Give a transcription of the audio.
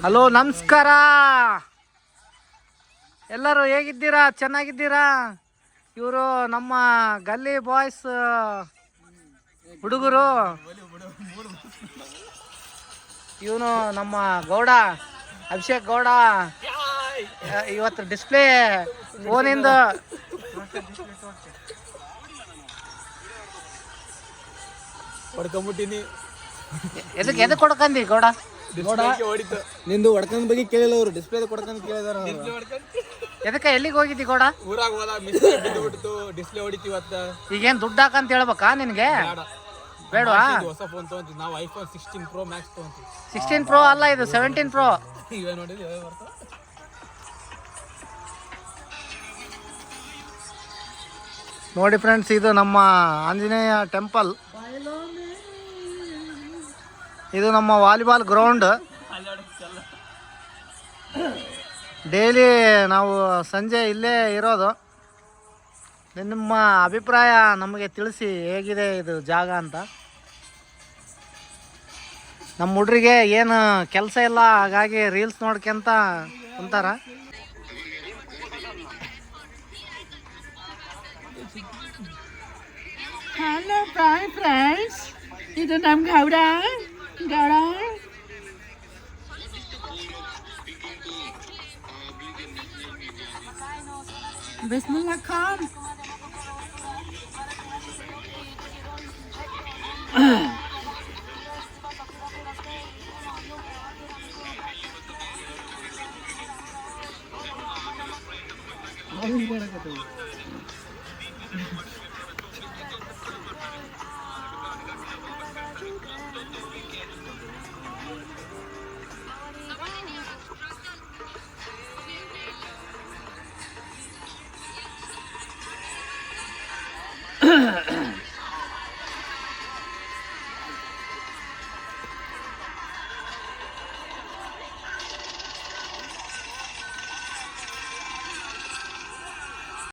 Hello, ನಮಸ್ಕಾರ. ಎಲ್ಲರೂ ಹೇಗಿದ್ದೀರಾ? ಚೆನ್ನಾಗಿದ್ದೀರಾ? ಇವರು ನಮ್ಮ ಗಲ್ಲಿ ಬಾಯ್ಸ್ ಹುಡುಗರು. ಇವನು ನಮ್ಮ ಗೌಡ, ಅಭಿಷೇಕ್ ಗೌಡ. ಇವತ್ತು ಡಿಸ್ಪ್ಲೇ ಫೋನಿಂದ ಹೊಡ್ಕೊಂಬಿಟ್ಟಿನಿ. ಎದಕ್ಕೆ ಕೊಡ್ಕಂದಿ ಗೌಡ? ನಿಂದು ಹೊಡ್ಕೊಂಡ್ ಬಗ್ಗೆ ಕೇಳಿಲ್ಲ ಅವರು, ಡಿಸ್ಪ್ಲೇ ಕೊಡ್ಕೊಂಡ್ ಕೇಳಿದಾರ. ಎದಕ್ಕೆ ಎಲ್ಲಿಗೆ ಹೋಗಿದ್ದಿ ಗೌಡ? ಊರಾಗ ಹೋದ ಮಿಸ್ ಬಿಟ್ಟು ಡಿಸ್ಪ್ಲೇ ಹೊಡಿತೀವಿ ಅಂತ. ಈಗೇನು ದುಡ್ಡು ಹಾಕಂತ ಹೇಳ್ಬೇಕಾ ನಿನಗೆ? ಬೇಡವಾ? ಹೊಸ ಫೋನ್ ತಗೊಂತೀವಿ ನಾವು, ಐಫೋನ್ 16 Pro Max ತಗೊಂತೀವಿ. 16 Pro ಅಲ್ಲ, ಇದು 17 Pro. ಇವೇ ನೋಡಿದ್ವಿ, ಇವೇ ಬರ್ತಾವ. ನೋಡಿ ಫ್ರೆಂಡ್ಸ್, ಇದು ನಮ್ಮ ಆಂಜನೇಯ ಟೆಂಪಲ್. ಇದು ನಮ್ಮ ವಾಲಿಬಾಲ್ ಗ್ರೌಂಡ್. ಡೈಲಿ ನಾವು ಸಂಜೆ ಇಲ್ಲೇ ಇರೋದು. ನಿಮ್ಮ ಅಭಿಪ್ರಾಯ ನಮಗೆ ತಿಳಿಸಿ, ಹೇಗಿದೆ ಇದು ಜಾಗ ಅಂತ. ನಮ್ಮ ಹುಡ್ರಿಗೆ ಏನು ಕೆಲಸ ಇಲ್ಲ, ಹಾಗಾಗಿ ರೀಲ್ಸ್ ನೋಡ್ಕೊಂತ ಕುಂತಾರ. ಹಲೋ ಬಾಯ್ ಫ್ರೆಂಡ್ಸ್, ಇದು ನಮ್ಮ ಗೌಡ. ಬಿಸ್ಮಿಲ್ಲಾ ಖಾನ್.